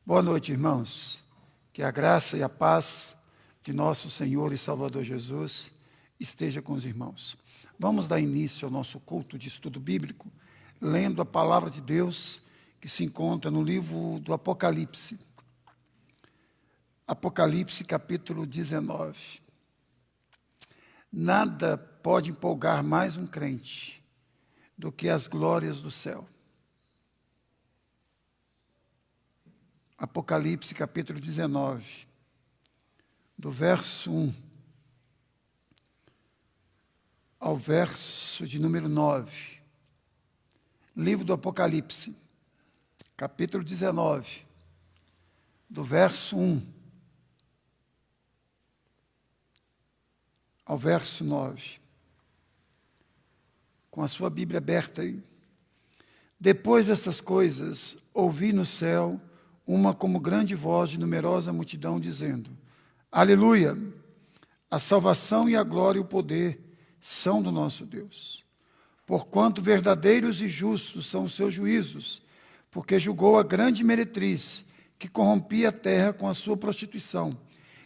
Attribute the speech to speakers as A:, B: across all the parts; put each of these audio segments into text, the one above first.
A: Boa noite, irmãos. Que a graça e a paz de nosso Senhor e Salvador Jesus esteja com os irmãos. Vamos dar início ao nosso culto de estudo bíblico, lendo a palavra de Deus que se encontra no livro do Apocalipse. Apocalipse, capítulo 19. Nada pode empolgar mais um crente do que as glórias do céu. Apocalipse, capítulo 19, do verso 1 ao verso de número 9. Livro do Apocalipse, capítulo 19, do verso 1 ao verso 9. Com a sua Bíblia aberta aí. Depois destas coisas, ouvi no céu uma como grande voz de numerosa multidão dizendo: Aleluia! A salvação e a glória e o poder são do nosso Deus. Porquanto verdadeiros e justos são os seus juízos, porque julgou a grande meretriz que corrompia a terra com a sua prostituição,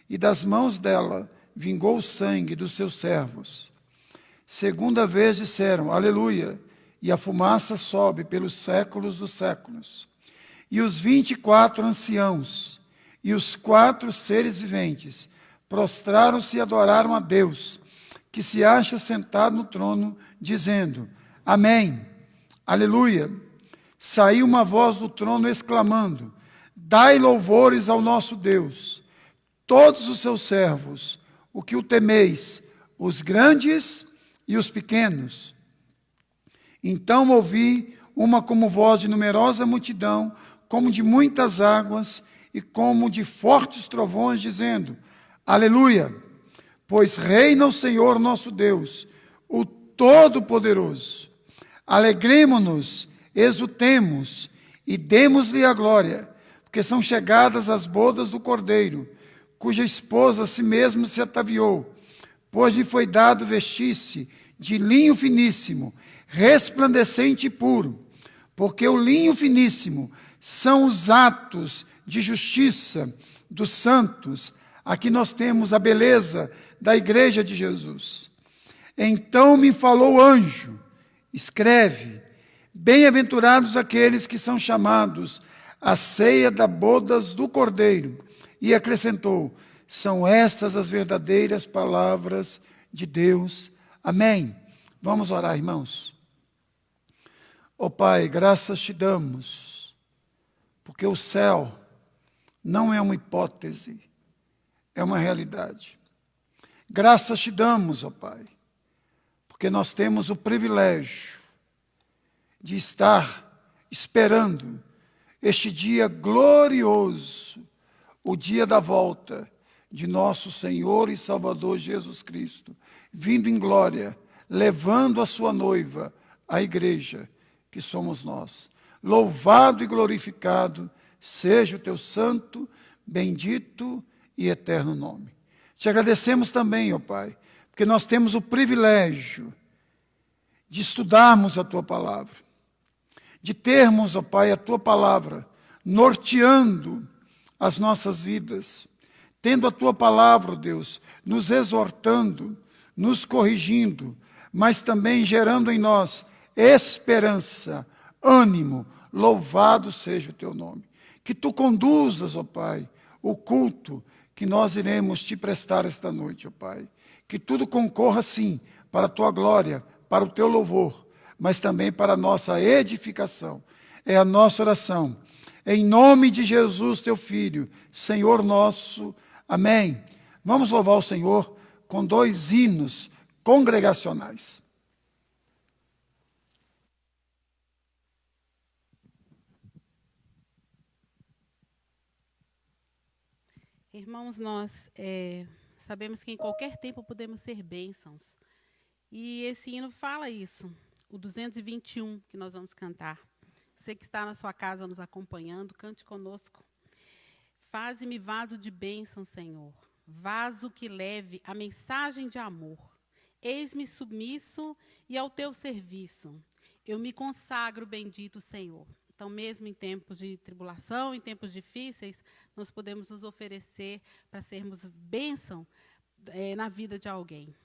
A: e das mãos dela vingou o sangue dos seus servos. Segunda vez disseram: Aleluia! E a fumaça sobe pelos séculos dos séculos. E os 24 anciãos e os 4 seres viventes prostraram-se e adoraram a Deus, que se acha sentado no trono, dizendo: Amém, aleluia. Saiu uma voz do trono exclamando: Dai louvores ao nosso Deus, todos os seus servos, o que o temeis, os grandes e os pequenos. Então ouvi uma como voz de numerosa multidão, como de muitas águas e como de fortes trovões, dizendo: Aleluia! Pois reina o Senhor nosso Deus, o Todo-Poderoso. Alegremo-nos, exultemos e demos-lhe a glória, porque são chegadas as bodas do Cordeiro, cuja esposa a si mesmo se ataviou, pois lhe foi dado vestir-se de linho finíssimo, resplandecente e puro, porque o linho finíssimo são os atos de justiça dos santos. Aqui nós temos a beleza da igreja de Jesus. Então me falou o anjo: escreve, bem-aventurados aqueles que são chamados à ceia das bodas do Cordeiro. E acrescentou: são estas as verdadeiras palavras de Deus. Amém. Vamos orar, irmãos. Ó Pai, graças te damos, porque o céu não é uma hipótese, é uma realidade. Graças te damos, ó Pai, porque nós temos o privilégio de estar esperando este dia glorioso, o dia da volta de nosso Senhor e Salvador Jesus Cristo, vindo em glória, levando a sua noiva, a igreja, que somos nós. Louvado e glorificado seja o teu santo, bendito e eterno nome. Te agradecemos também, ó Pai, porque nós temos o privilégio de estudarmos a tua palavra, de termos, ó Pai, a tua palavra norteando as nossas vidas, tendo a tua palavra, ó Deus, nos exortando, nos corrigindo, mas também gerando em nós esperança, ânimo. Louvado seja o teu nome. Que tu conduzas, ó Pai, o culto que nós iremos te prestar esta noite, ó Pai. Que tudo concorra, sim, para a tua glória, para o teu louvor, mas também para a nossa edificação. É a nossa oração. Em nome de Jesus, teu Filho, Senhor nosso. Amém. Vamos louvar o Senhor com 2 hinos congregacionais.
B: Irmãos, nós sabemos que em qualquer tempo podemos ser bênçãos. E esse hino fala isso, o 221 que nós vamos cantar. Você que está na sua casa nos acompanhando, cante conosco. Faze-me vaso de bênção, Senhor, vaso que leve a mensagem de amor. Eis-me submisso e ao teu serviço. Eu me consagro, bendito Senhor. Então, mesmo em tempos de tribulação, em tempos difíceis, nós podemos nos oferecer para sermos bênção na vida de alguém.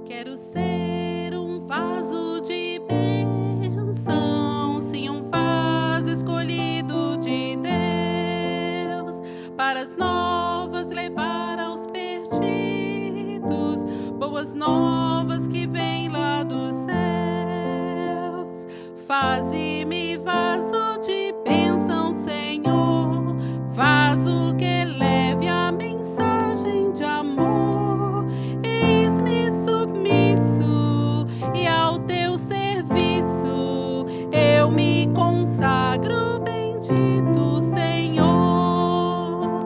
B: Quero ser um vaso de bênção, sim, um vaso escolhido de Deus, para as novas levar aos perdidos, boas novas que vêm lá dos céus. Faze-me vaso de bênção, Senhor, vaso que leve a mensagem de amor. Eis-me submisso e ao teu serviço eu me consagro, bendito Senhor.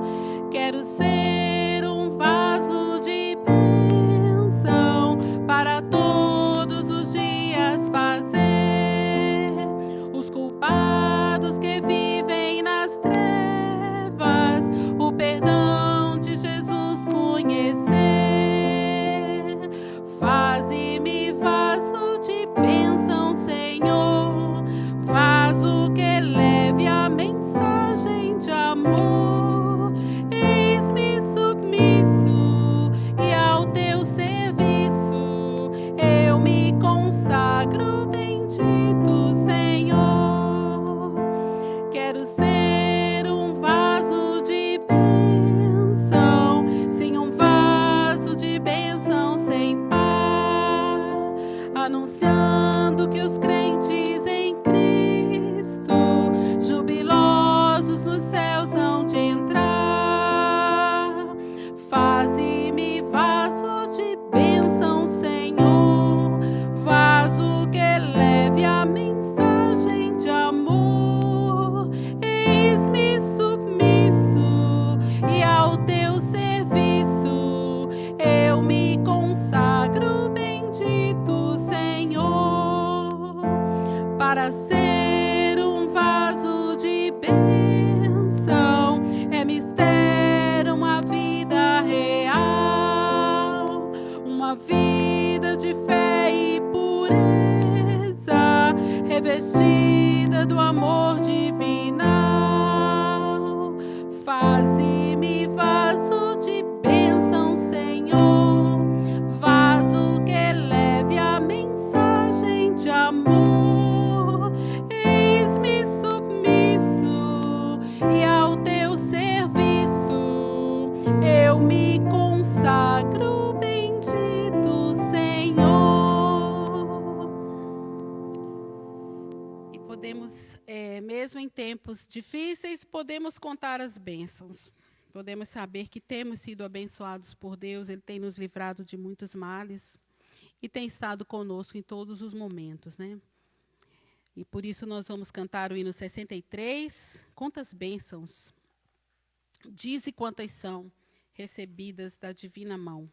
B: Quero ser um vaso de bênção para todos os dias fazer os culpados que vivem nas trevas o perdão de Jesus conhecer. Faze-me vaso de bênção, Senhor, vaso que leve a mensagem de amor. Eis-me submisso e ao teu serviço eu me consagro, bendito Senhor. Quero ser um vaso de bênção, sim, um vaso de bênção sem par, anunciando que os crentes em Cristo, jubilosos nos céus hão de entrar. Faze-me vaso de bênção, Senhor, vaso que leve a mensagem de amor. Eis-me submisso e ao teu serviço eu me consagro, bendito Senhor. Para ser um vaso de bênção é mistério, uma vida real, uma vida de fé e pureza, revestida do amor divinal. Faze-me vaso de bênção, Senhor, vaso que leve a mensagem de amor. Eis-me submisso e ao teu serviço eu me consagro, bendito Senhor. E podemos, mesmo em tempos difíceis, podemos contar as bênçãos. Podemos saber que temos sido abençoados por Deus, Ele tem nos livrado de muitos males e tem estado conosco em todos os momentos, né? E por isso nós vamos cantar o hino 63, Quantas bênçãos, dize quantas são recebidas da divina mão.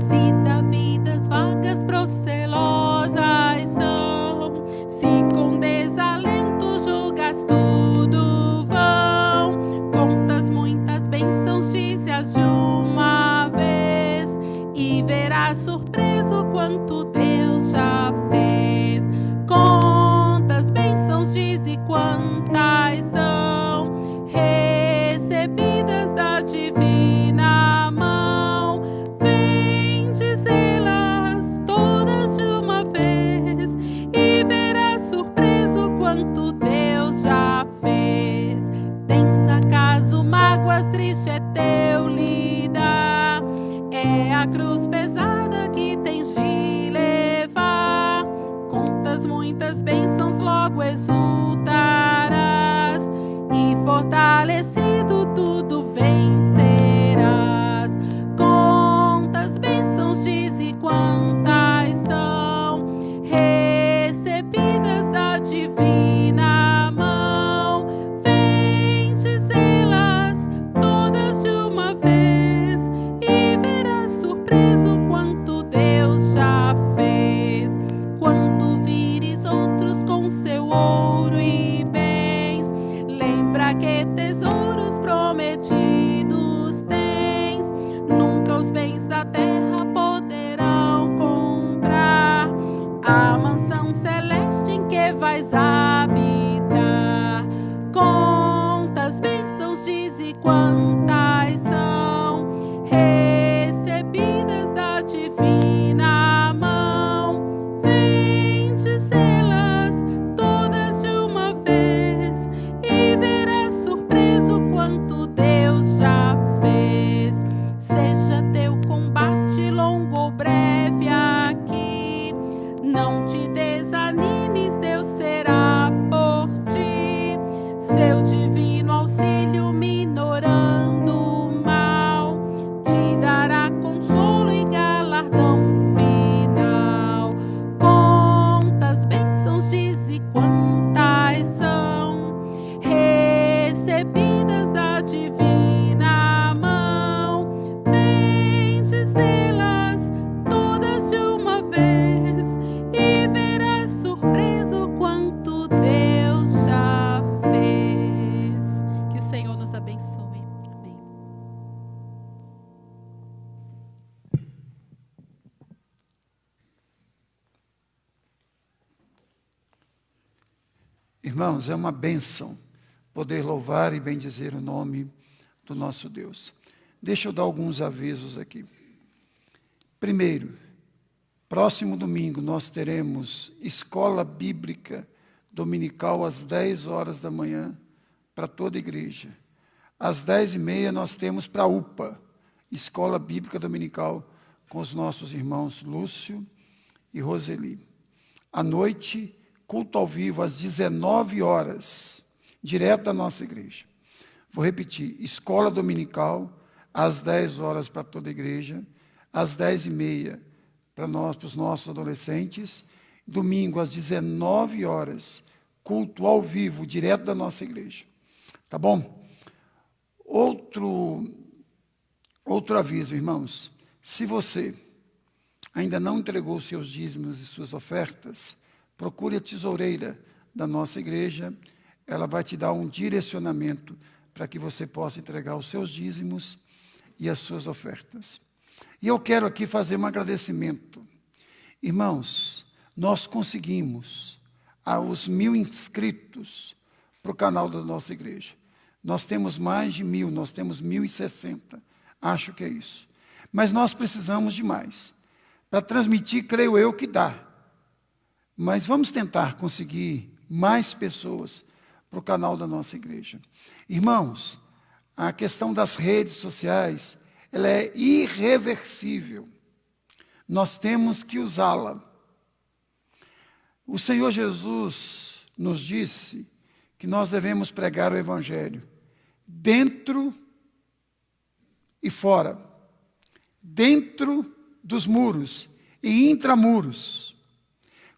B: Se da vida as vagas procelosas são, se com desalento julgas tudo vão, contas muitas bênçãos, dize-as de uma vez, e verás surpreso quanto Deus já fez. Contas bênçãos, dize quantas são recebidas da divina mão. Vem dizê-las todas de uma vez e verás surpreso quanto Deus já fez. Tens acaso mágoas, triste é teu lidar, é a cruz pesada que tens de levar. Contas muitas bênçãos, logo exultarás e fortalecido tudo vencerás. Contas bênçãos, dize quantas são recebidas da divina mão. Vem dizê-las todas de uma vez e
A: Irmãos, é uma bênção poder louvar e bendizer o nome do nosso Deus. Deixa eu dar alguns avisos aqui. Primeiro, próximo domingo nós teremos escola bíblica dominical às 10 horas da manhã para toda a igreja. Às 10h30 nós temos para a UPA, Escola Bíblica Dominical, com os nossos irmãos Lúcio e Roseli. À noite, culto ao vivo às 19 horas, direto da nossa igreja. Vou repetir, escola dominical às 10 horas para toda a igreja, às 10h30 para os nossos adolescentes, domingo às 19 horas, culto ao vivo, direto da nossa igreja. Tá bom? Outro aviso, irmãos. Se você ainda não entregou seus dízimos e suas ofertas, procure a tesoureira da nossa igreja. Ela vai te dar um direcionamento para que você possa entregar os seus dízimos e as suas ofertas. E eu quero aqui fazer um agradecimento. Irmãos, nós conseguimos os 1.000 inscritos para o canal da nossa igreja. Nós temos mais de 1.000, nós temos 1.060, acho que é isso. Mas nós precisamos de mais. Para transmitir, creio eu que dá. Mas vamos tentar conseguir mais pessoas para o canal da nossa igreja. Irmãos, a questão das redes sociais, ela é irreversível. Nós temos que usá-la. O Senhor Jesus nos disse que nós devemos pregar o Evangelho dentro e fora, dentro dos muros e intramuros.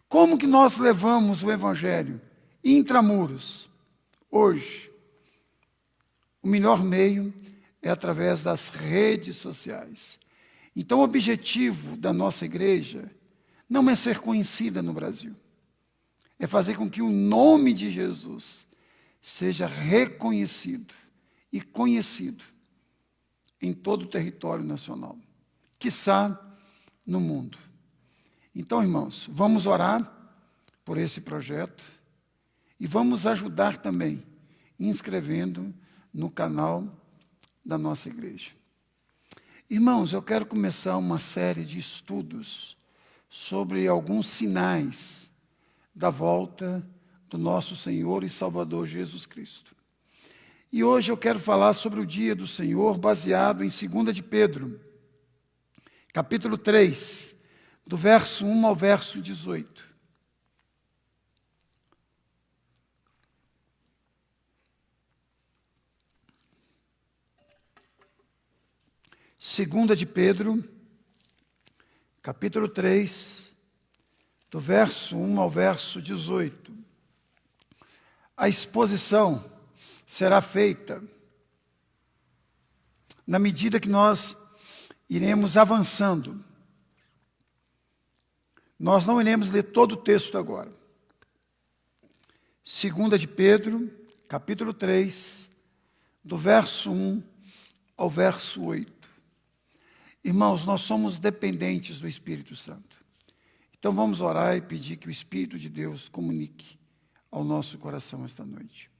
A: Como que nós levamos o Evangelho intramuros? Hoje, o melhor meio é através das redes sociais. Então, o objetivo da nossa igreja não é ser conhecida no Brasil, é fazer com que o nome de Jesus seja reconhecido e conhecido em todo o território nacional, quiçá no mundo. Então, irmãos, vamos orar por esse projeto e vamos ajudar também inscrevendo no canal da nossa igreja. Irmãos, eu quero começar uma série de estudos sobre alguns sinais da volta do nosso Senhor e Salvador Jesus Cristo. E hoje eu quero falar sobre o dia do Senhor, baseado em 2 de Pedro, capítulo 3, do verso 1 ao verso 18. Segunda de Pedro, capítulo 3, do verso 1 ao verso 18. A exposição será feita na medida que nós iremos avançando. Nós não iremos ler todo o texto agora. Segunda de Pedro, capítulo 3, do verso 1 ao verso 8. Irmãos, nós somos dependentes do Espírito Santo. Então vamos orar e pedir que o Espírito de Deus comunique ao nosso coração esta noite.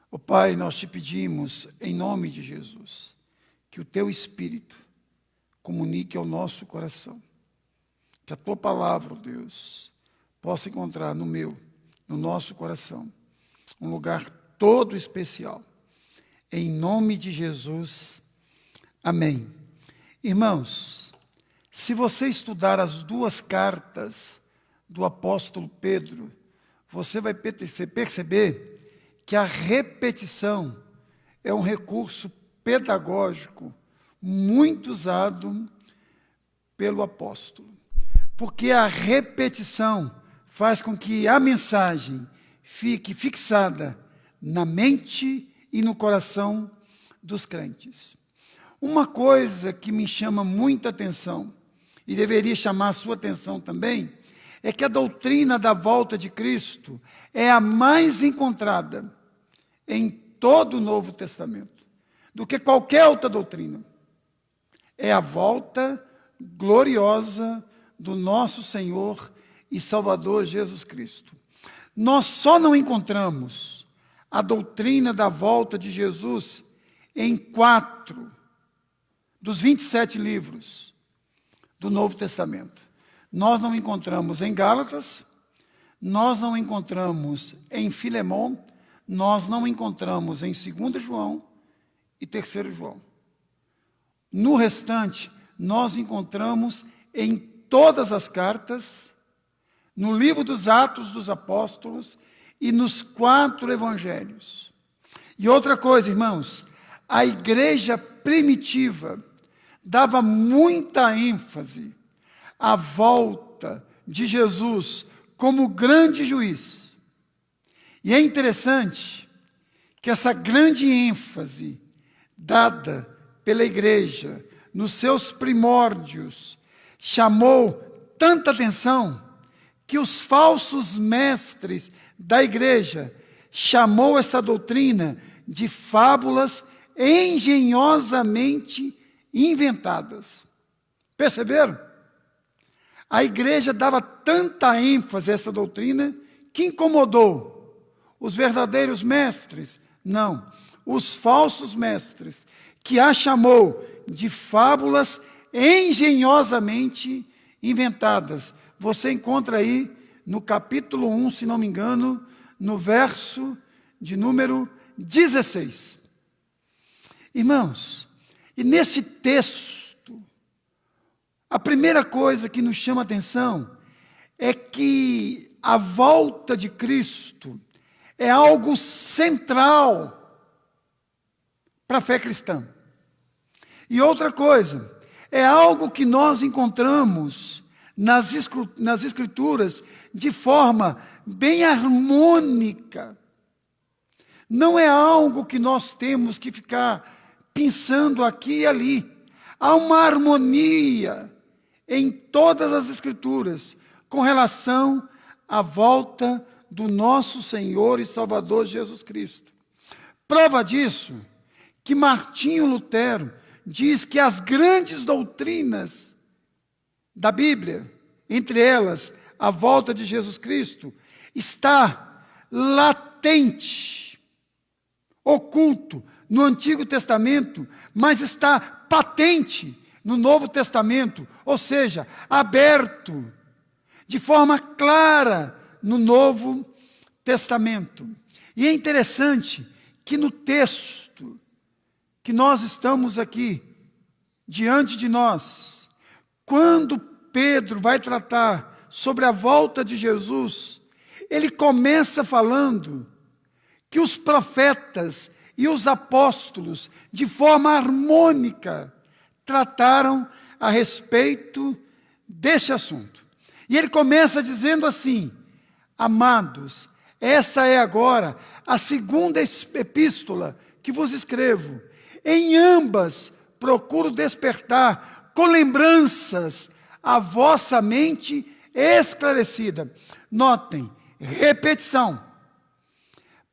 A: Ó Pai, nós te pedimos, em nome de Jesus, que o teu Espírito comunique ao nosso coração. Que a tua palavra, ó Deus, possa encontrar no nosso coração, um lugar todo especial. Em nome de Jesus, amém. Irmãos, se você estudar as duas cartas do apóstolo Pedro, você vai perceber que a repetição é um recurso pedagógico muito usado pelo apóstolo. Porque a repetição faz com que a mensagem fique fixada na mente e no coração dos crentes. Uma coisa que me chama muita atenção, e deveria chamar a sua atenção também, é que a doutrina da volta de Cristo é a mais encontrada em todo o Novo Testamento, do que qualquer outra doutrina. É a volta gloriosa do nosso Senhor e Salvador Jesus Cristo. nós só não encontramos a doutrina da volta de Jesus em 4 dos 27 livros do Novo Testamento. Nós não encontramos em Gálatas, nós não encontramos em Filemão, nós não encontramos em 2 João e 3 João. No restante, nós encontramos em todas as cartas, no livro dos Atos dos Apóstolos e nos 4 evangelhos. E outra coisa, irmãos, a igreja primitiva dava muita ênfase à volta de Jesus como grande juiz. E é interessante que essa grande ênfase dada pela igreja nos seus primórdios chamou tanta atenção que os falsos mestres da igreja chamou essa doutrina de fábulas engenhosamente inventadas. Perceberam? A igreja dava tanta ênfase a essa doutrina que incomodou os verdadeiros mestres. Não, os falsos mestres, que a chamou de fábulas engenhosamente inventadas. Você encontra aí no capítulo 1, se não me engano, no verso de número 16. Irmãos, e nesse texto, a primeira coisa que nos chama a atenção é que a volta de Cristo é algo central para a fé cristã. E outra coisa, é algo que nós encontramos nas Escrituras de forma bem harmônica. Não é algo que nós temos que ficar pensando aqui e ali. Há uma harmonia em todas as Escrituras com relação à volta do nosso Senhor e Salvador Jesus Cristo. Prova disso que Martinho Lutero diz que as grandes doutrinas da Bíblia, entre elas a volta de Jesus Cristo, está latente, oculto no Antigo Testamento, mas está patente no Novo Testamento, ou seja, aberto de forma clara no Novo Testamento. E é interessante que no texto que nós estamos aqui, diante de nós, quando Pedro vai tratar sobre a volta de Jesus, ele começa falando que os profetas e os apóstolos, de forma harmônica, trataram a respeito deste assunto. E ele começa dizendo assim: amados, essa é agora a segunda epístola que vos escrevo. Em ambas procuro despertar com lembranças a vossa mente esclarecida. Notem, repetição,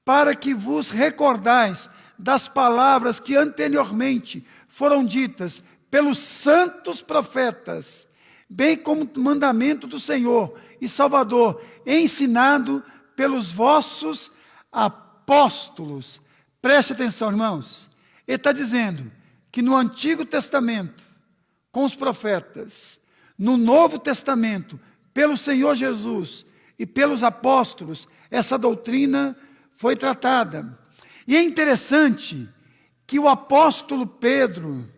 A: para que vos recordais das palavras que anteriormente foram ditas pelos santos profetas, bem como o mandamento do Senhor e Salvador, ensinado pelos vossos apóstolos. Preste atenção, irmãos. Ele está dizendo que no Antigo Testamento, com os profetas, no Novo Testamento, pelo Senhor Jesus e pelos apóstolos, essa doutrina foi tratada. E é interessante que o apóstolo Pedro,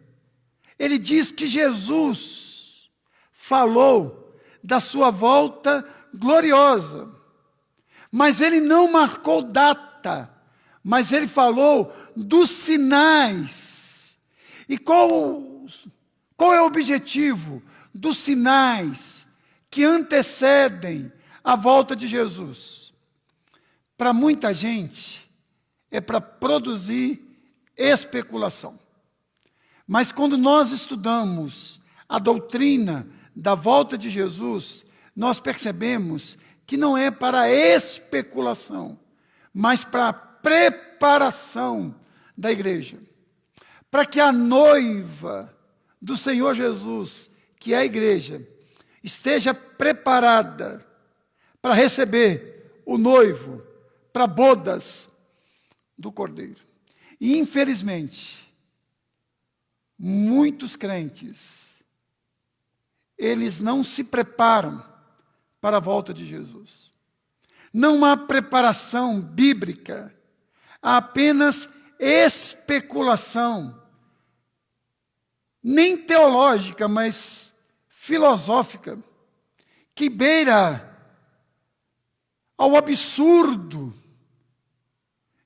A: ele diz que Jesus falou da sua volta gloriosa, mas ele não marcou data, mas ele falou dos sinais. E qual é o objetivo dos sinais que antecedem a volta de Jesus? Para muita gente, é para produzir especulação. Mas quando nós estudamos a doutrina da volta de Jesus, nós percebemos que não é para especulação, mas para a preparação da igreja. Para que a noiva do Senhor Jesus, que é a igreja, esteja preparada para receber o noivo para bodas do Cordeiro. E, infelizmente, muitos crentes, eles não se preparam para a volta de Jesus. Não há preparação bíblica, há apenas especulação, nem teológica, mas filosófica, que beira ao absurdo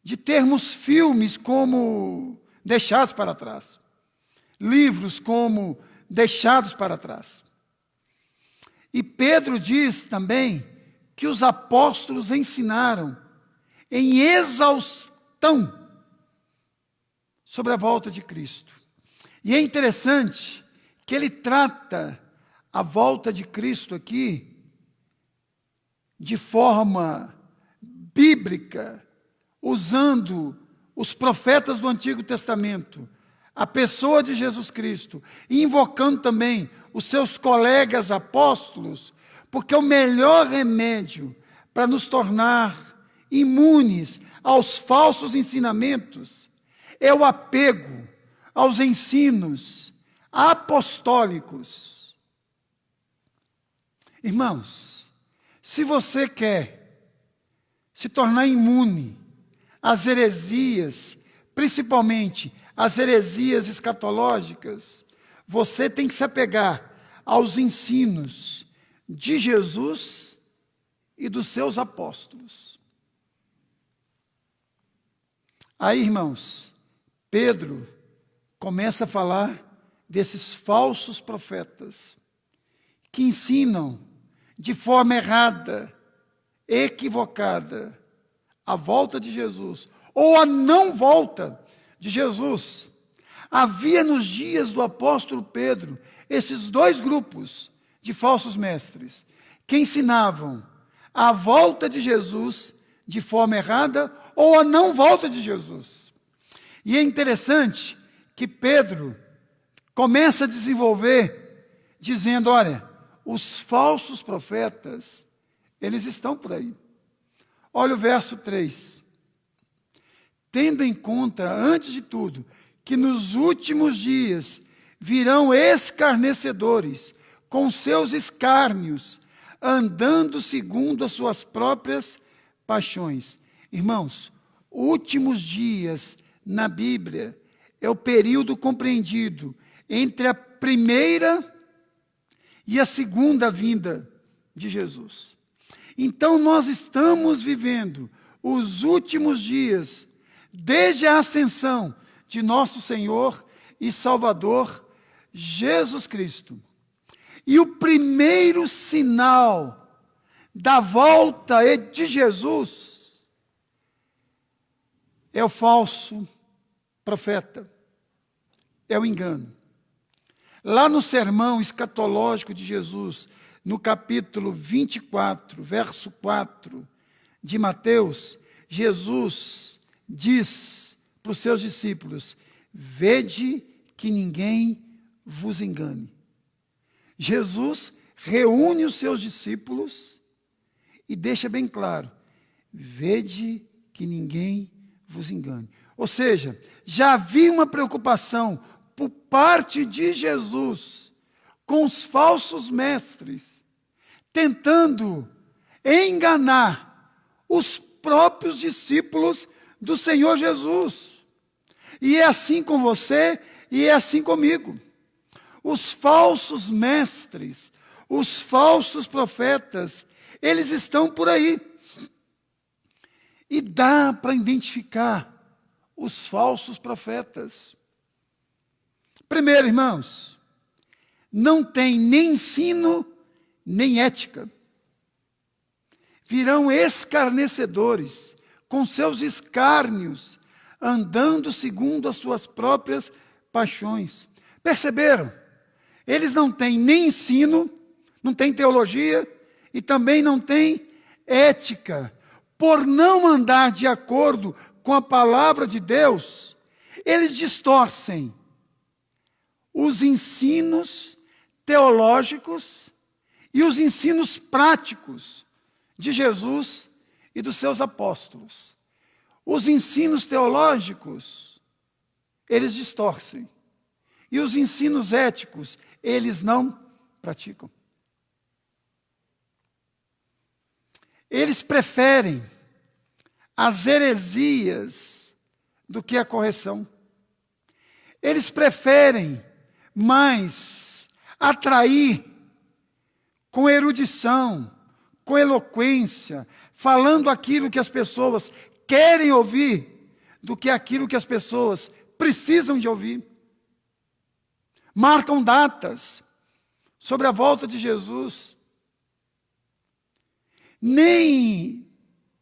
A: de termos filmes como Deixados para Trás, livros como Deixados para Trás. E Pedro diz também que os apóstolos ensinaram em exaustão sobre a volta de Cristo. E é interessante que ele trata a volta de Cristo aqui de forma bíblica, usando os profetas do Antigo Testamento, a pessoa de Jesus Cristo, e invocando também os seus colegas apóstolos, porque o melhor remédio para nos tornar imunes aos falsos ensinamentos é o apego aos ensinos apostólicos. Irmãos, se você quer se tornar imune às heresias, principalmente às heresias escatológicas, você tem que se apegar aos ensinos de Jesus e dos seus apóstolos. Aí, irmãos, Pedro começa a falar desses falsos profetas que ensinam de forma errada, equivocada, a volta de Jesus, ou a não volta de Jesus. Havia nos dias do apóstolo Pedro esses dois grupos de falsos mestres, que ensinavam a volta de Jesus de forma errada ou a não volta de Jesus. E é interessante que Pedro começa a desenvolver, dizendo, olha, os falsos profetas, eles estão por aí. Olha o verso 3. Tendo em conta, antes de tudo, que nos últimos dias virão escarnecedores, com seus escárnios, andando segundo as suas próprias paixões. Irmãos, últimos dias na Bíblia é o período compreendido entre a primeira e a segunda vinda de Jesus. Então nós estamos vivendo os últimos dias desde a ascensão de nosso Senhor e Salvador Jesus Cristo. E o primeiro sinal da volta de Jesus é o falso profeta, é o engano. Lá no sermão escatológico de Jesus, no capítulo 24, verso 4 de Mateus, Jesus diz para os seus discípulos, vede que ninguém vos engane. Jesus reúne os seus discípulos e deixa bem claro, vede que ninguém vos engane. Ou seja, já havia uma preocupação por parte de Jesus com os falsos mestres, tentando enganar os próprios discípulos do Senhor Jesus. E é assim com você e é assim comigo. Os falsos mestres, os falsos profetas, eles estão por aí. E dá para identificar os falsos profetas. Primeiro, irmãos, não tem nem ensino, nem ética. Virão escarnecedores, com seus escárnios, andando segundo as suas próprias paixões. Perceberam? Eles não têm nem ensino, não têm teologia, e também não têm ética. Por não andar de acordo com a palavra de Deus, eles distorcem os ensinos teológicos e os ensinos práticos de Jesus e dos seus apóstolos. Os ensinos teológicos, eles distorcem. E os ensinos éticos, eles não praticam. Eles preferem as heresias do que a correção. Eles preferem mais atrair com erudição, com eloquência, falando aquilo que as pessoas querem ouvir, do que aquilo que as pessoas precisam de ouvir. Marcam datas sobre a volta de Jesus. Nem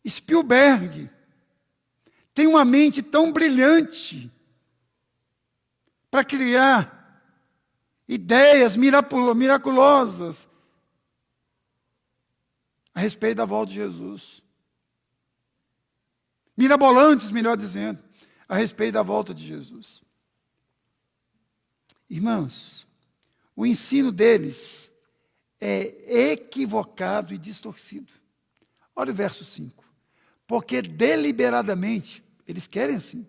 A: Spielberg tem uma mente tão brilhante para criar ideias miraculosas a respeito da volta de Jesus. Mirabolantes, melhor dizendo, a respeito da volta de Jesus. Irmãos, o ensino deles é equivocado e distorcido. Olha o verso 5. Porque deliberadamente, eles querem assim,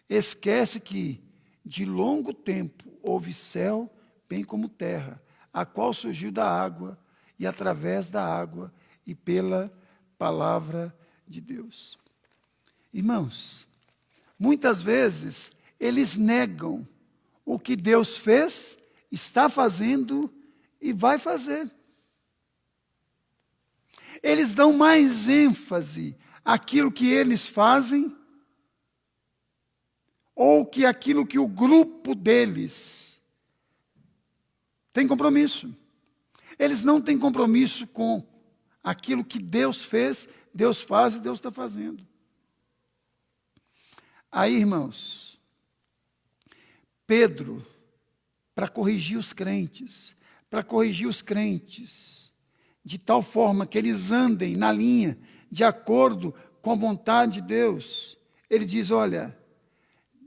A: esquece que de longo tempo houve céu, bem como terra, a qual surgiu da água, e através da água, e pela palavra de Deus. Irmãos, muitas vezes eles negam o que Deus fez, está fazendo e vai fazer. Eles dão mais ênfase àquilo que eles fazem, ou que aquilo que o grupo deles tem compromisso. Eles não têm compromisso com aquilo que Deus fez, Deus faz e Deus está fazendo. Aí, irmãos, Pedro, para corrigir os crentes, de tal forma que eles andem na linha, de acordo com a vontade de Deus, ele diz, olha,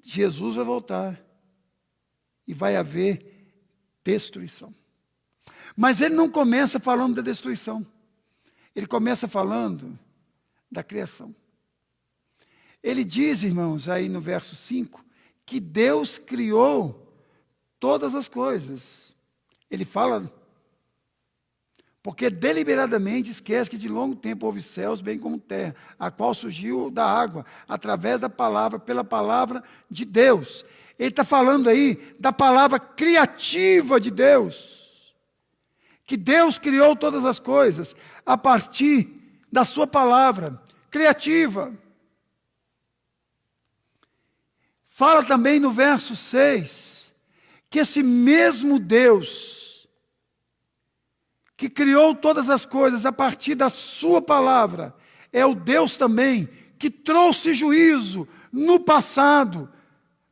A: Jesus vai voltar e vai haver destruição. Mas ele não começa falando da destruição, ele começa falando da criação. Ele diz, irmãos, aí no verso 5, que Deus criou todas as coisas. Ele fala, porque deliberadamente esquece que de longo tempo houve céus, bem como terra, a qual surgiu da água, através da palavra, pela palavra de Deus. Ele está falando aí da palavra criativa de Deus. Que Deus criou todas as coisas a partir da sua palavra criativa. Fala também no verso 6, que esse mesmo Deus, que criou todas as coisas a partir da sua palavra, é o Deus também que trouxe juízo no passado,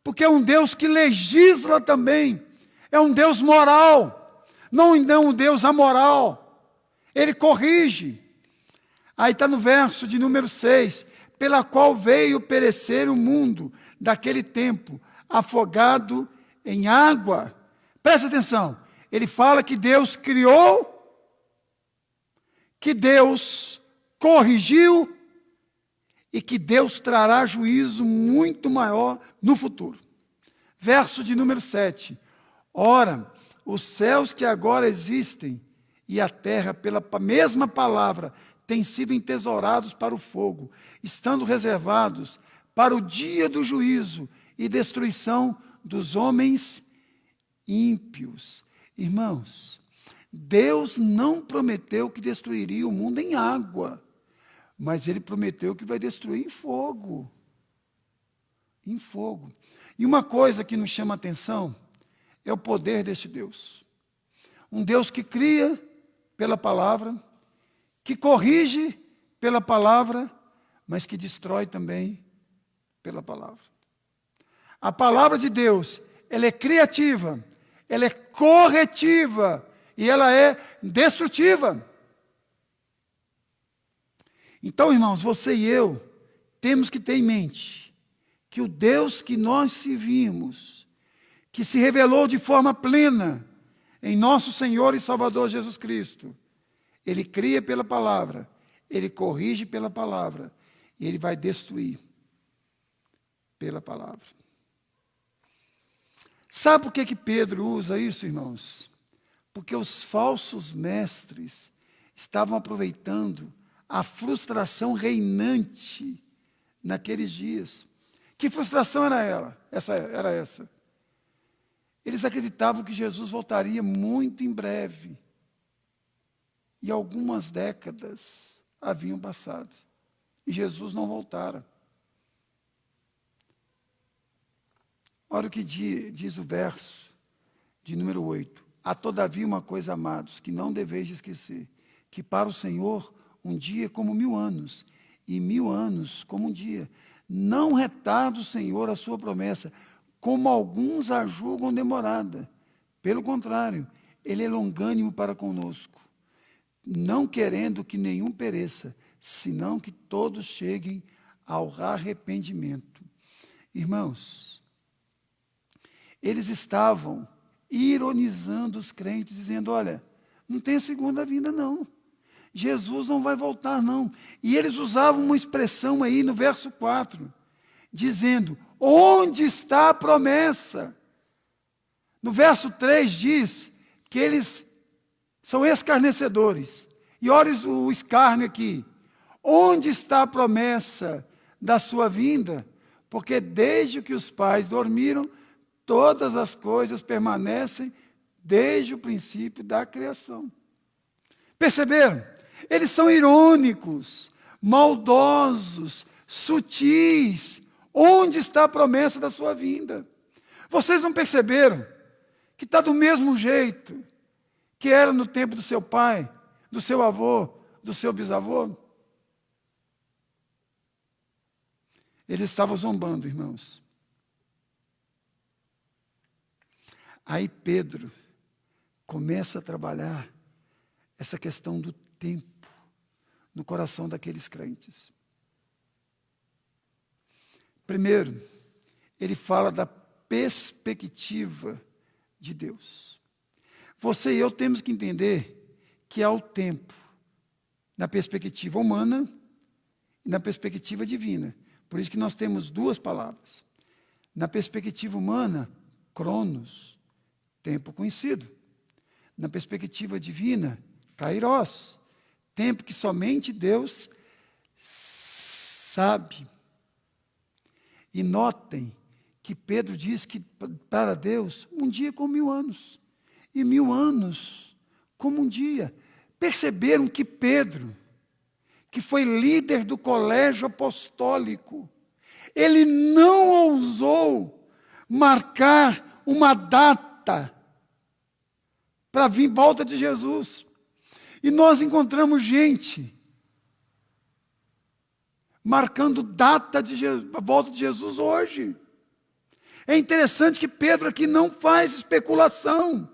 A: porque é um Deus que legisla também, é um Deus moral, não um Deus amoral, ele corrige. Aí está no verso de número 6, pela qual veio perecer o mundo daquele tempo, afogado em água. Presta atenção, ele fala que Deus criou, que Deus corrigiu e que Deus trará juízo muito maior no futuro. Verso de número 7. Ora, os céus que agora existem e a terra, pela mesma palavra, têm sido entesourados para o fogo, estando reservados para o dia do juízo e destruição dos homens ímpios. Irmãos, Deus não prometeu que destruiria o mundo em água, mas Ele prometeu que vai destruir em fogo. Em fogo. E uma coisa que nos chama a atenção é o poder deste Deus. Um Deus que cria pela palavra, que corrige pela palavra, mas que destrói também pela palavra. A palavra de Deus, ela é criativa, ela é corretiva e ela é destrutiva. Então, irmãos, você e eu temos que ter em mente que o Deus que nós servimos, que se revelou de forma plena em nosso Senhor e Salvador Jesus Cristo, Ele cria pela palavra, ele corrige pela palavra e ele vai destruir pela palavra. Sabe por que Pedro usa isso, irmãos? Porque os falsos mestres estavam aproveitando a frustração reinante naqueles dias. Que frustração era essa? Eles acreditavam que Jesus voltaria muito em breve. E algumas décadas haviam passado. E Jesus não voltara. Olha o que diz o verso de número 8. Há todavia uma coisa, amados, que não deveis esquecer, que para o Senhor um dia é como 1000 anos, e 1000 anos como um dia. Não retarda o Senhor a sua promessa, como alguns a julgam demorada. Pelo contrário, Ele é longânimo para conosco, não querendo que nenhum pereça, senão que todos cheguem ao arrependimento. Irmãos, eles estavam ironizando os crentes, dizendo, olha, não tem segunda vinda não. Jesus não vai voltar não. E eles usavam uma expressão aí no verso 4, dizendo, onde está a promessa? No verso 3 diz que eles são escarnecedores. E olha o escárnio aqui. Onde está a promessa da sua vinda? Porque desde que os pais dormiram, todas as coisas permanecem desde o princípio da criação. Perceberam? Eles são irônicos, maldosos, sutis. Onde está a promessa da sua vinda? Vocês não perceberam que está do mesmo jeito que era no tempo do seu pai, do seu avô, do seu bisavô? Eles estavam zombando, irmãos. Aí Pedro começa a trabalhar essa questão do tempo no coração daqueles crentes. Primeiro, ele fala da perspectiva de Deus. Você e eu temos que entender que há o tempo na perspectiva humana e na perspectiva divina. Por isso que nós temos duas palavras. Na perspectiva humana, cronos, tempo conhecido. Na perspectiva divina, kairos, tempo que somente Deus sabe. E notem que Pedro diz que para Deus um dia é como 1000 anos, e 1000 anos como um dia. Perceberam que Pedro, que foi líder do colégio apostólico, ele não ousou marcar uma data para vir volta de Jesus. E nós encontramos gente marcando data de volta de Jesus hoje. É interessante que Pedro aqui não faz especulação.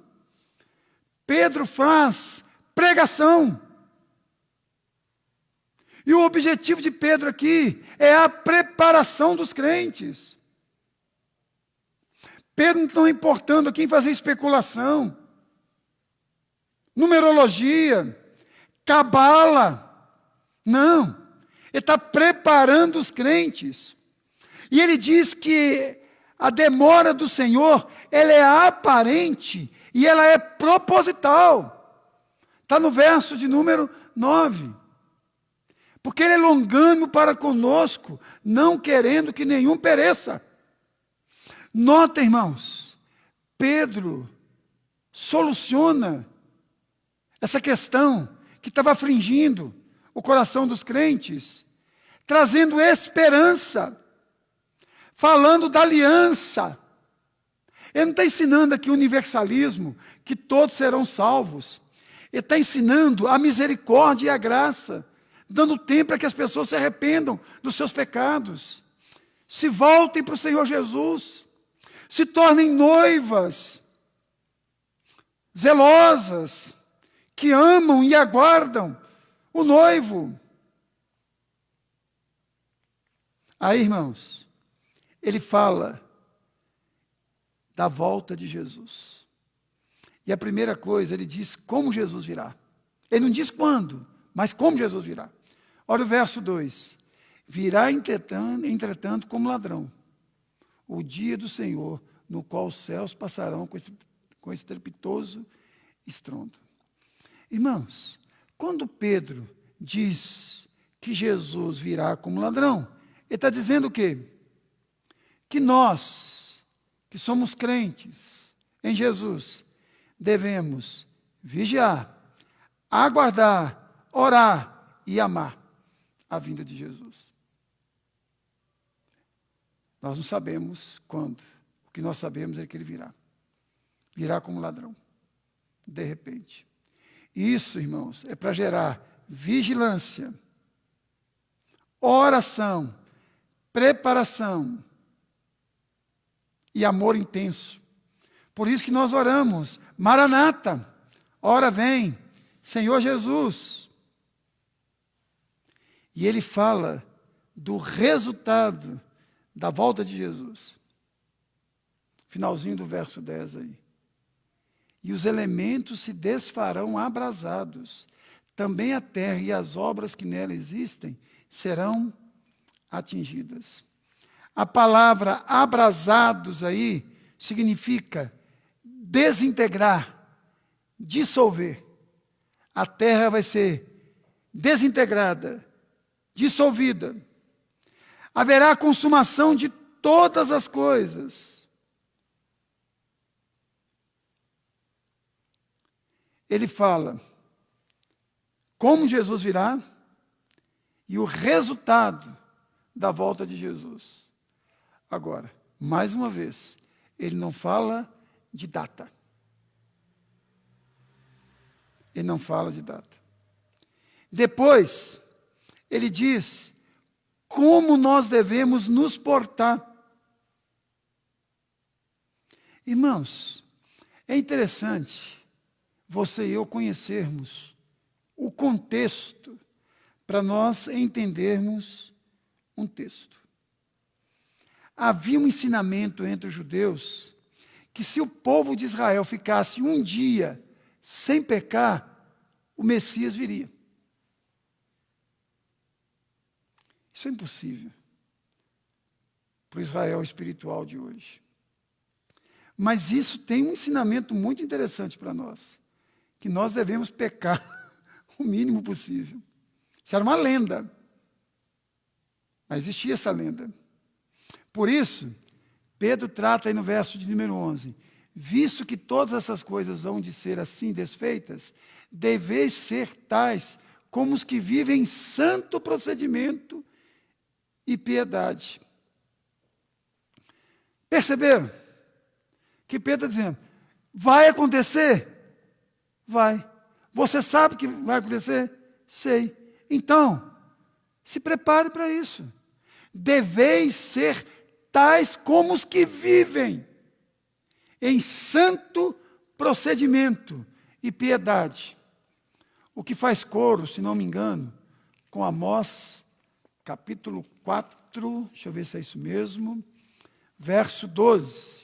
A: Pedro faz pregação. E o objetivo de Pedro aqui é a preparação dos crentes. Pedro não está importando aqui em fazer especulação, numerologia, cabala. Não. Ele está preparando os crentes. E ele diz que a demora do Senhor, ela é aparente e ela é proposital. Está no verso de número 9. Porque ele é longânimo para conosco, não querendo que nenhum pereça. Nota, irmãos, Pedro soluciona essa questão que estava afligindo o coração dos crentes, trazendo esperança, falando da aliança. Ele não está ensinando aqui o universalismo, que todos serão salvos. Ele está ensinando a misericórdia e a graça, dando tempo para que as pessoas se arrependam dos seus pecados, se voltem para o Senhor Jesus, se tornem noivas, zelosas, que amam e aguardam o noivo. Aí, irmãos, ele fala da volta de Jesus. E a primeira coisa, ele diz como Jesus virá. Ele não diz quando, mas como Jesus virá. Olha o verso 2. Virá, entretanto, como ladrão, o dia do Senhor, no qual os céus passarão com estrepitoso estrondo. Irmãos, quando Pedro diz que Jesus virá como ladrão, ele está dizendo o quê? Que nós, que somos crentes em Jesus, devemos vigiar, aguardar, orar e amar a vinda de Jesus. Nós não sabemos quando. O que nós sabemos é que ele virá. Virá como ladrão. De repente. Isso, irmãos, é para gerar vigilância, oração, preparação e amor intenso. Por isso que nós oramos, Maranata, ora vem, Senhor Jesus. E ele fala do resultado da volta de Jesus. Finalzinho do verso 10 aí. E os elementos se desfarão abrasados. Também a terra e as obras que nela existem serão atingidas. A palavra abrasados aí significa desintegrar, dissolver. A terra vai ser desintegrada, dissolvida. Haverá consumação de todas as coisas. Ele fala como Jesus virá e o resultado da volta de Jesus. Agora, mais uma vez, ele não fala de data. Ele não fala de data. Depois, ele diz como nós devemos nos portar. Irmãos, é interessante você e eu conhecermos o contexto para nós entendermos um texto. Havia um ensinamento entre os judeus que se o povo de Israel ficasse um dia sem pecar, o Messias viria. Isso é impossível para o Israel espiritual de hoje. Mas isso tem um ensinamento muito interessante para nós, que nós devemos pecar o mínimo possível. Isso era uma lenda, mas existia essa lenda. Por isso, Pedro trata aí no verso de número 11, visto que todas essas coisas hão de ser assim desfeitas, deveis ser tais como os que vivem em santo procedimento e piedade. Perceberam? Que Pedro está dizendo, vai acontecer? Vai. Você sabe que vai acontecer? Sei. Então, se prepare para isso. Deveis ser tais como os que vivem em santo procedimento e piedade. O que faz coro, se não me engano, com Amós, capítulo 4, deixa eu ver se é isso mesmo, verso 12.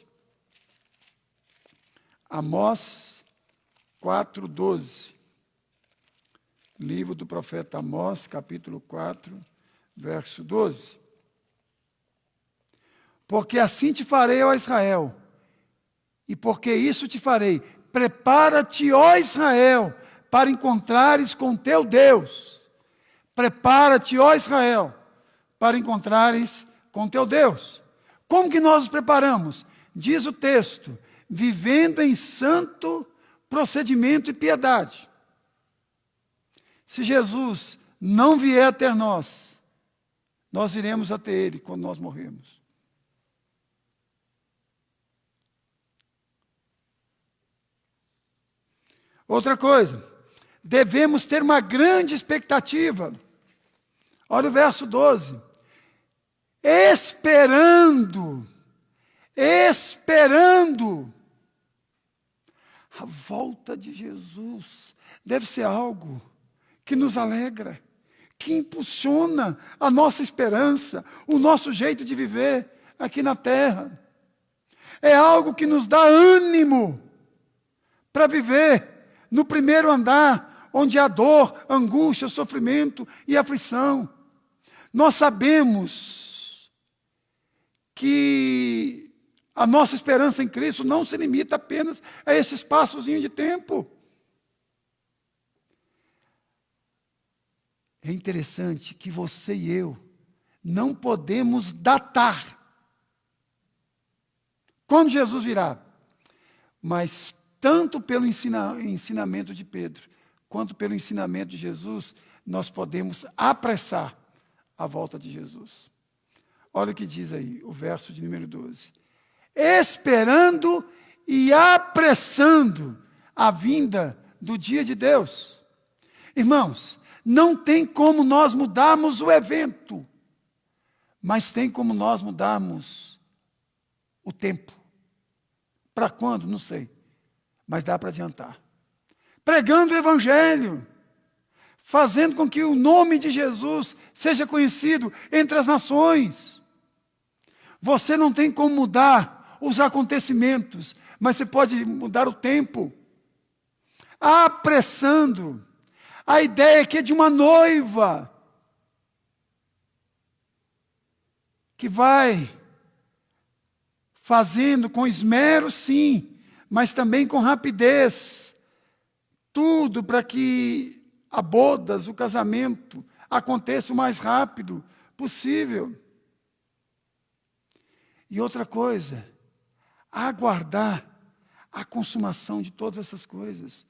A: Amós 4, 12. Livro do profeta Amós, capítulo 4, verso 12. Porque assim te farei, ó Israel, e porque isso te farei, prepara-te, ó Israel, para encontrares com teu Deus. Prepara-te, ó Israel, para encontrares com teu Deus. Como que nós nos preparamos? Diz o texto, vivendo em santo procedimento e piedade. Se Jesus não vier até nós, nós iremos até Ele quando nós morrermos. Outra coisa, devemos ter uma grande expectativa. Olha o verso 12. Esperando a volta de Jesus. Deve ser algo que nos alegra, que impulsiona a nossa esperança, o nosso jeito de viver aqui na terra. É algo que nos dá ânimo para viver no primeiro andar, onde há dor, angústia, sofrimento e aflição. Nós sabemos que a nossa esperança em Cristo não se limita apenas a esse espaçozinho de tempo. É interessante que você e eu não podemos datar quando Jesus virá, mas tanto pelo ensinamento de Pedro, quanto pelo ensinamento de Jesus, nós podemos apressar a volta de Jesus. Olha o que diz aí, o verso de número 12. Esperando e apressando a vinda do dia de Deus. Irmãos, não tem como nós mudarmos o evento, mas tem como nós mudarmos o tempo. Para quando? Não sei, mas dá para adiantar. Pregando o Evangelho, fazendo com que o nome de Jesus seja conhecido entre as nações. Você não tem como mudar os acontecimentos, mas você pode mudar o tempo. Apressando. A ideia aqui é de uma noiva que vai fazendo com esmero, sim, mas também com rapidez. Tudo para que a bodas, o casamento, aconteça o mais rápido possível. E outra coisa, aguardar a consumação de todas essas coisas,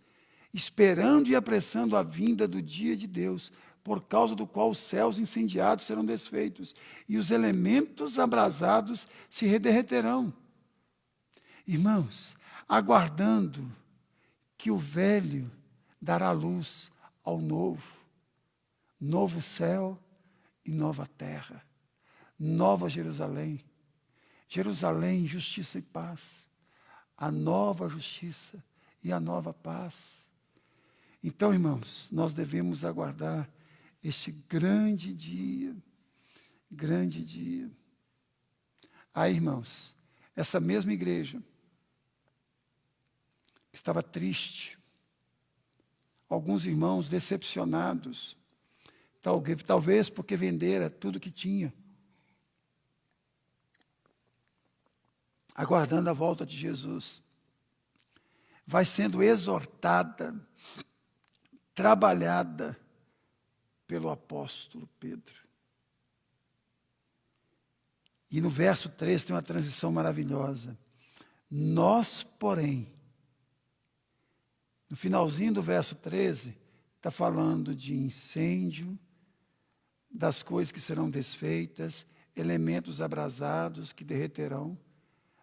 A: esperando e apressando a vinda do dia de Deus, por causa do qual os céus incendiados serão desfeitos e os elementos abrasados se derreterão. Irmãos, aguardando que o velho dará luz ao novo, novo céu e nova terra, nova Jerusalém. Jerusalém, justiça e paz, a nova justiça e a nova paz. Então, irmãos, nós devemos aguardar este grande dia, grande dia. Aí, irmãos, essa mesma igreja estava triste, alguns irmãos decepcionados, talvez porque vendera tudo que tinha, aguardando a volta de Jesus, vai sendo exortada, trabalhada pelo apóstolo Pedro. E no verso 3 tem uma transição maravilhosa. Nós, porém, no finalzinho do verso 13, está falando de incêndio, das coisas que serão desfeitas, elementos abrasados que derreterão.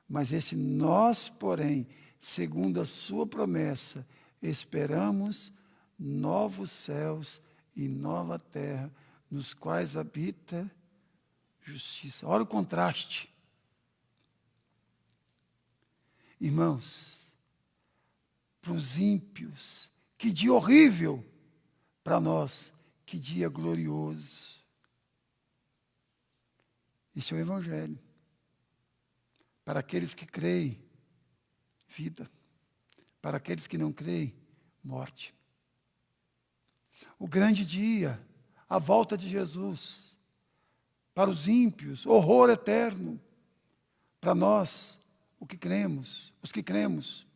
A: Mas esse nós, porém, segundo a sua promessa, esperamos novos céus e nova terra, nos quais habita justiça. Olha o contraste. Irmãos, para os ímpios, que dia horrível, para nós, que dia glorioso. Este é o Evangelho. Para aqueles que creem, vida. Para aqueles que não creem, morte. O grande dia, a volta de Jesus. Para os ímpios, horror eterno. Para nós, os que cremos,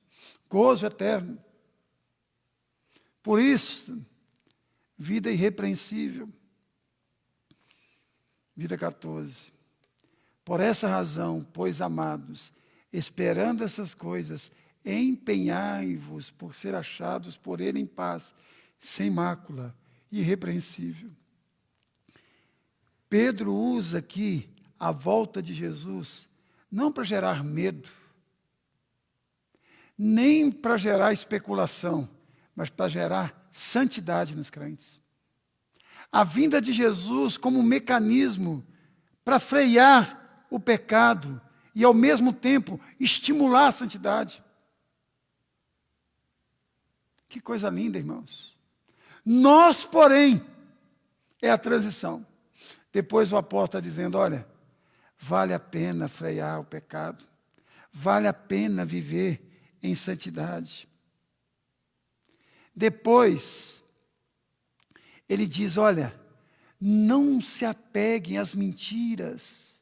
A: gozo eterno. Por isso, vida irrepreensível. Vida 14. Por essa razão, pois, amados, esperando essas coisas, empenhai-vos por ser achados por ele em paz, sem mácula, irrepreensível. Pedro usa aqui a volta de Jesus, não para gerar medo, nem para gerar especulação, mas para gerar santidade nos crentes. A vinda de Jesus como um mecanismo para frear o pecado e, ao mesmo tempo, estimular a santidade. Que coisa linda, irmãos. Nós, porém, é a transição. Depois o apóstolo está dizendo, olha, vale a pena frear o pecado, vale a pena viver em santidade. Depois, ele diz, olha, não se apeguem às mentiras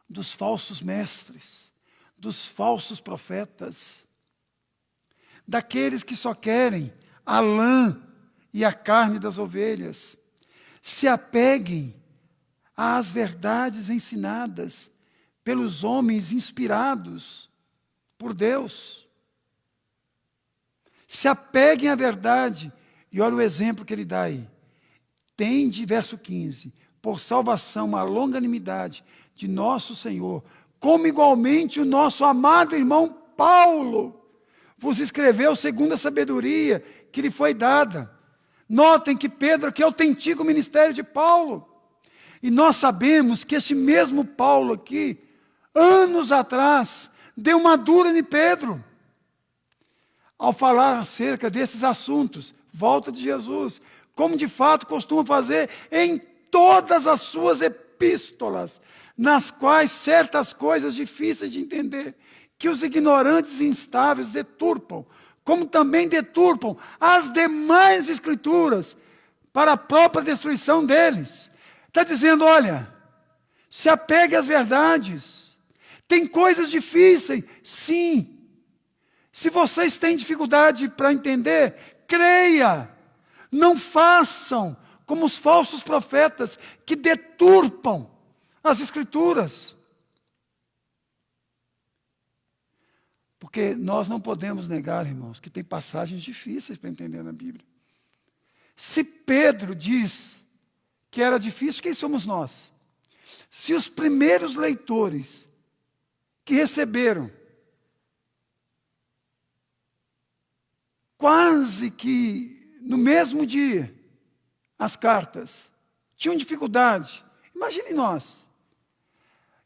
A: dos falsos mestres, dos falsos profetas, daqueles que só querem a lã e a carne das ovelhas. Se apeguem às verdades ensinadas pelos homens inspirados por Deus. Se apeguem à verdade. E olha o exemplo que ele dá aí. Tende, verso 15, por salvação a longanimidade de nosso Senhor, como igualmente o nosso amado irmão Paulo vos escreveu segundo a sabedoria que lhe foi dada. Notem que Pedro aqui autentica o ministério de Paulo. E nós sabemos que este mesmo Paulo aqui, anos atrás, deu uma dura em Pedro, ao falar acerca desses assuntos, volta de Jesus, como de fato costuma fazer em todas as suas epístolas, nas quais certas coisas difíceis de entender, que os ignorantes e instáveis deturpam, como também deturpam as demais escrituras, para a própria destruição deles. Está dizendo, olha, se apegue às verdades. Tem coisas difíceis, sim. Se vocês têm dificuldade para entender, creia. Não façam como os falsos profetas que deturpam as escrituras. Porque nós não podemos negar, irmãos, que tem passagens difíceis para entender na Bíblia. Se Pedro diz que era difícil, quem somos nós? Se os primeiros leitores que receberam quase que no mesmo dia as cartas tinham dificuldade, imagine nós.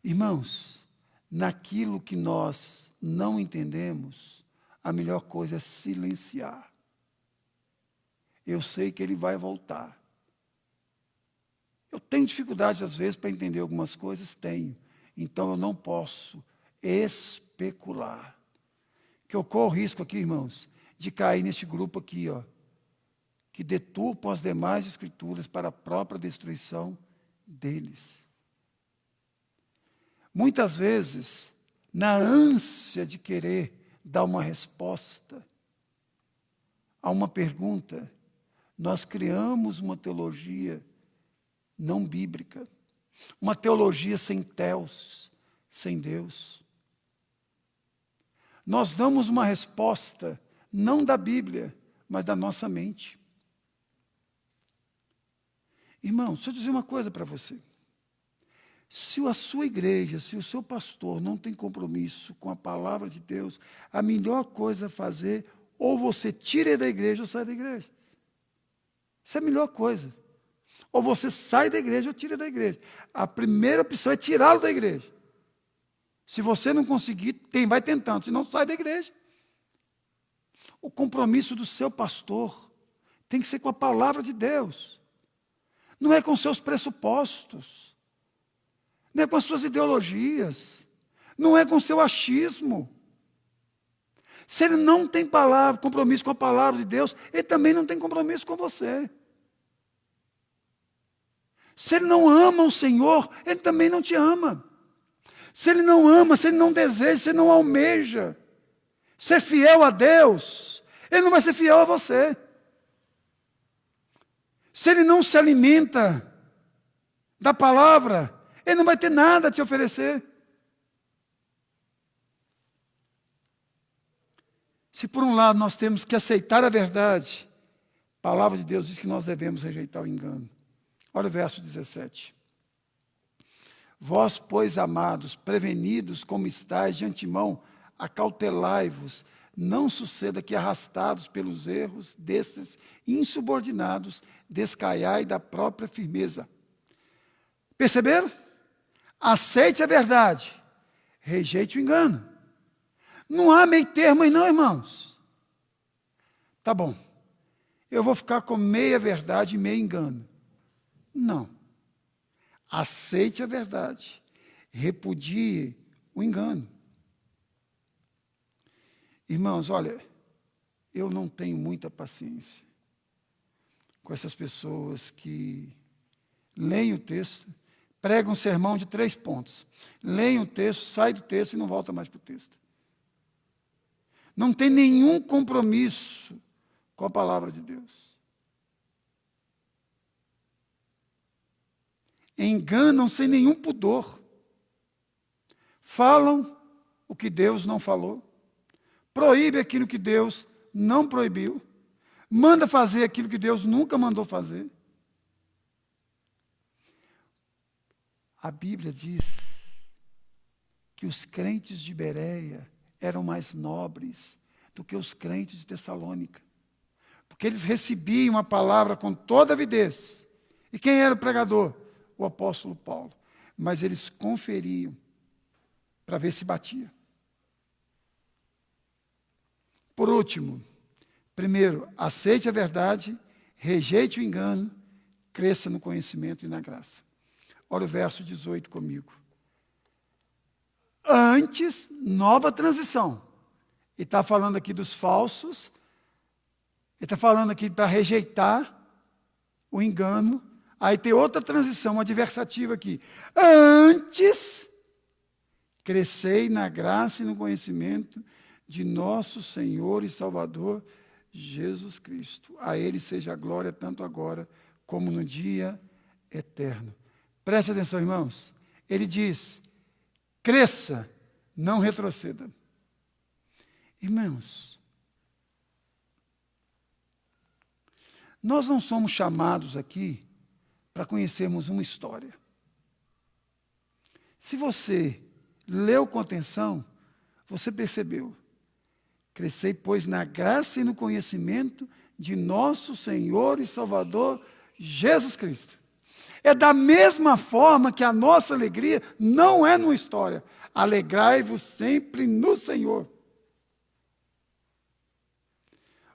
A: Irmãos, naquilo que nós não entendemos, a melhor coisa é silenciar. Eu sei que ele vai voltar. Eu tenho dificuldade, às vezes, para entender algumas coisas, tenho. Então, eu não posso especular. Que eu corro risco aqui, irmãos, de cair neste grupo aqui, ó, que deturpam as demais escrituras para a própria destruição deles. Muitas vezes, na ânsia de querer dar uma resposta a uma pergunta, nós criamos uma teologia não bíblica, uma teologia sem Theos, sem Deus. Nós damos uma resposta não da Bíblia, mas da nossa mente. Irmão, deixa eu dizer uma coisa para você. Se a sua igreja, se o seu pastor não tem compromisso com a palavra de Deus, a melhor coisa a fazer, ou você tira ele da igreja ou sai da igreja. Isso é a melhor coisa. Ou você sai da igreja ou tira da igreja. A primeira opção é tirá-lo da igreja. Se você não conseguir, vai tentando, senão sai da igreja. O compromisso do seu pastor tem que ser com a palavra de Deus. Não é com seus pressupostos. Não é com as suas ideologias. Não é com o seu achismo. Se ele não tem compromisso com a palavra de Deus, ele também não tem compromisso com você. Se ele não ama o Senhor, ele também não te ama. Se ele não ama, se ele não deseja, se ele não almeja ser fiel a Deus, ele não vai ser fiel a você. Se ele não se alimenta da palavra, ele não vai ter nada a te oferecer. Se por um lado nós temos que aceitar a verdade, a palavra de Deus diz que nós devemos rejeitar o engano. Olha o verso 17. Vós, pois, amados, prevenidos como estáis de antemão, acautelai-vos, não suceda que arrastados pelos erros desses insubordinados, descaiai da própria firmeza. Perceberam? Aceite a verdade, rejeite o engano. Não há meio termo aí não, irmãos. Tá bom, eu vou ficar com meia verdade e meio engano. Não. Aceite a verdade, repudie o engano. Irmãos, olha, eu não tenho muita paciência com essas pessoas que leem o texto, pregam um sermão de 3 pontos. Leem o texto, sai do texto e não volta mais para o texto. Não tem nenhum compromisso com a palavra de Deus. Enganam sem nenhum pudor. Falam o que Deus não falou. Proíbe aquilo que Deus não proibiu. Manda fazer aquilo que Deus nunca mandou fazer. A Bíblia diz que os crentes de Bereia eram mais nobres do que os crentes de Tessalônica. Porque eles recebiam a palavra com toda avidez. E quem era o pregador? O apóstolo Paulo. Mas eles conferiam para ver se batia. Por último, primeiro, aceite a verdade, rejeite o engano, cresça no conhecimento e na graça. Olha o verso 18 comigo. Antes, nova transição. Ele está falando aqui dos falsos, ele está falando aqui para rejeitar o engano. Aí tem outra transição, uma adversativa aqui. Antes, crescei na graça e no conhecimento de nosso Senhor e Salvador Jesus Cristo. A Ele seja a glória tanto agora como no dia eterno. Preste atenção, irmãos. Ele diz, cresça, não retroceda. Irmãos, nós não somos chamados aqui para conhecermos uma história. Se você leu com atenção, você percebeu. Crescei, pois, na graça e no conhecimento de nosso Senhor e Salvador Jesus Cristo. É da mesma forma que a nossa alegria não é numa história. Alegrai-vos sempre no Senhor.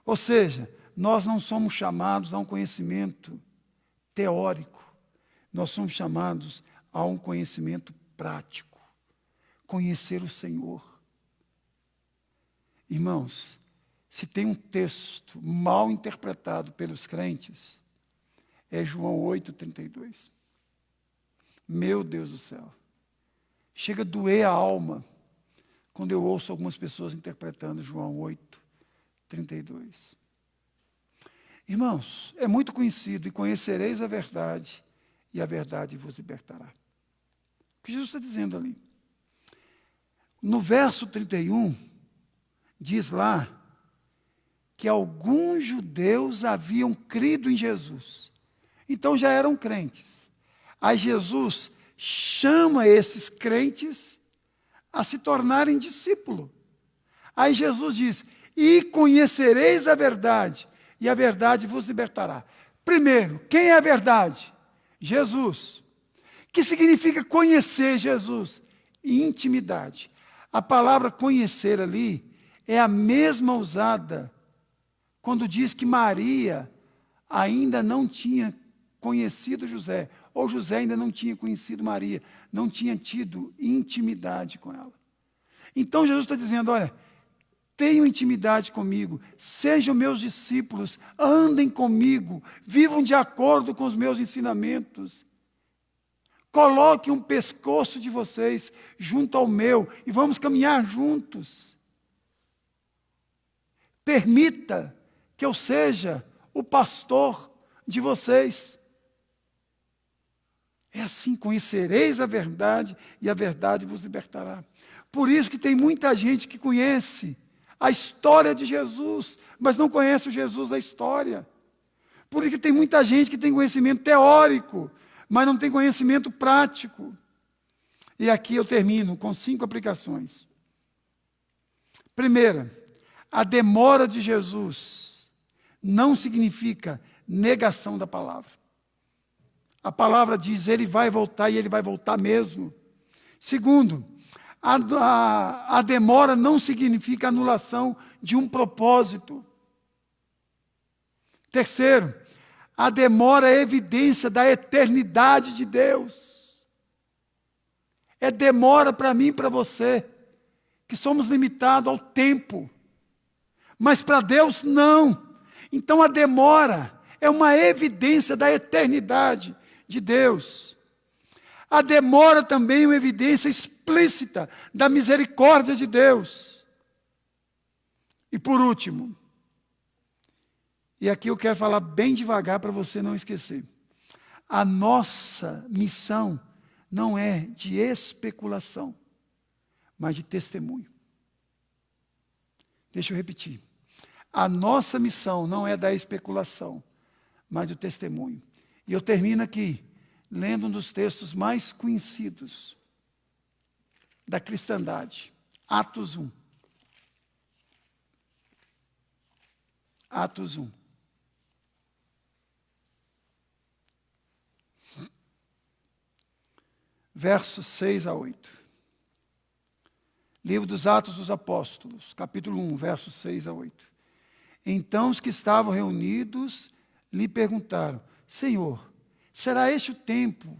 A: Ou seja, nós não somos chamados a um conhecimento teórico. Nós somos chamados a um conhecimento prático. Conhecer o Senhor. Irmãos, se tem um texto mal interpretado pelos crentes, é João 8,32. Meu Deus do céu. Chega a doer a alma quando eu ouço algumas pessoas interpretando João 8,32. Irmãos, é muito conhecido, e conhecereis a verdade, e a verdade vos libertará. O que Jesus está dizendo ali? No verso 31, diz lá que alguns judeus haviam crido em Jesus. Então já eram crentes. Aí Jesus chama esses crentes a se tornarem discípulos. Aí Jesus diz, e conhecereis a verdade, e a verdade vos libertará. Primeiro, quem é a verdade? Jesus. Que significa conhecer Jesus? Intimidade. A palavra conhecer ali é a mesma usada quando diz que Maria ainda não tinha conhecido José, ou José ainda não tinha conhecido Maria, não tinha tido intimidade com ela. Então Jesus está dizendo, olha, tenham intimidade comigo, sejam meus discípulos, andem comigo, vivam de acordo com os meus ensinamentos. Coloquem um pescoço de vocês junto ao meu e vamos caminhar juntos. Permita que eu seja o pastor de vocês. É assim, conhecereis a verdade e a verdade vos libertará. Por isso que tem muita gente que conhece a história de Jesus, mas não conhece o Jesus da história. Por isso que tem muita gente que tem conhecimento teórico, mas não tem conhecimento prático. E aqui eu termino com 5 aplicações. Primeira, a demora de Jesus não significa negação da palavra. A palavra diz, ele vai voltar e ele vai voltar mesmo. Segundo, a demora não significa anulação de um propósito. Terceiro, a demora é evidência da eternidade de Deus. É demora para mim e para você, que somos limitados ao tempo. Mas para Deus não. Então a demora é uma evidência da eternidade de Deus. A demora também é uma evidência explícita da misericórdia de Deus. E por último, e aqui eu quero falar bem devagar para você não esquecer. A nossa missão não é de especulação, mas de testemunho. Deixa eu repetir. A nossa missão não é da especulação, mas do testemunho. E eu termino aqui, lendo um dos textos mais conhecidos da cristandade, Atos 1. Atos 1. Versos 6 a 8. Livro dos Atos dos Apóstolos, capítulo 1, versos 6 a 8. Então os que estavam reunidos lhe perguntaram: Senhor, será este o tempo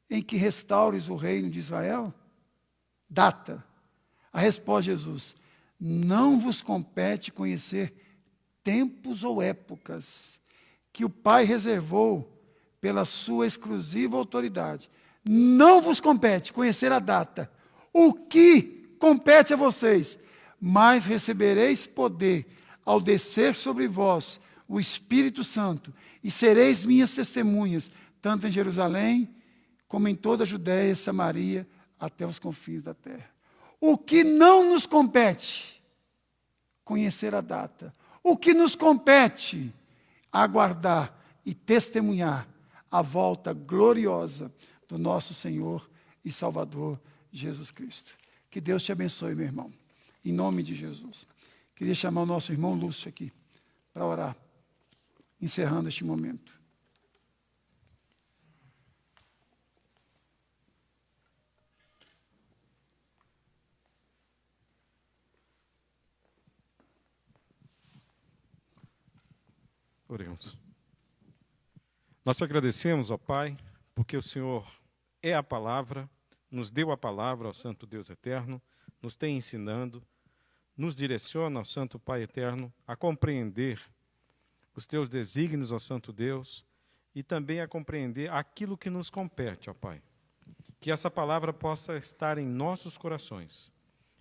A: em que restaures o reino de Israel? Data. A resposta de Jesus: não vos compete conhecer tempos ou épocas que o Pai reservou pela sua exclusiva autoridade. Não vos compete conhecer a data. O que compete a vocês? Mas recebereis poder ao descer sobre vós o Espírito Santo, e sereis minhas testemunhas, tanto em Jerusalém, como em toda a Judéia e Samaria, até os confins da terra. O que não nos compete? Conhecer a data. O que nos compete? Aguardar e testemunhar a volta gloriosa do nosso Senhor e Salvador Jesus Cristo. Que Deus te abençoe, meu irmão. Em nome de Jesus. Queria chamar o nosso irmão Lúcio aqui para orar, encerrando este momento.
C: Oremos. Nós te agradecemos, ó Pai, porque o Senhor é a palavra, nos deu a palavra, ó Santo Deus eterno, nos tem ensinando, nos direciona, ó Santo Pai eterno, a compreender os teus desígnios, ó Santo Deus, e também a compreender aquilo que nos compete, ó Pai. Que essa palavra possa estar em nossos corações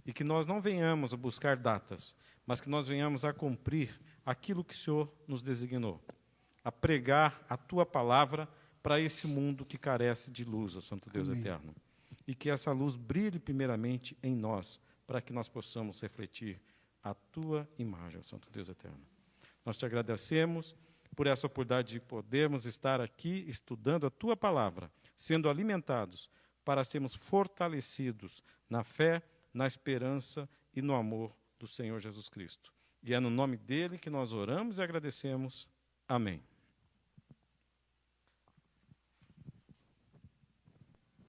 C: e que nós não venhamos a buscar datas, mas que nós venhamos a cumprir aquilo que o Senhor nos designou, a pregar a Tua palavra para esse mundo que carece de luz, ó Santo Deus
A: Amém.
C: eterno. E que essa luz brilhe primeiramente em nós, para que nós possamos refletir a Tua imagem, ó Santo Deus eterno. Nós te agradecemos por essa oportunidade de podermos estar aqui estudando a Tua palavra, sendo alimentados para sermos fortalecidos na fé, na esperança e no amor do Senhor Jesus Cristo. E é no nome dele que nós oramos e agradecemos. Amém.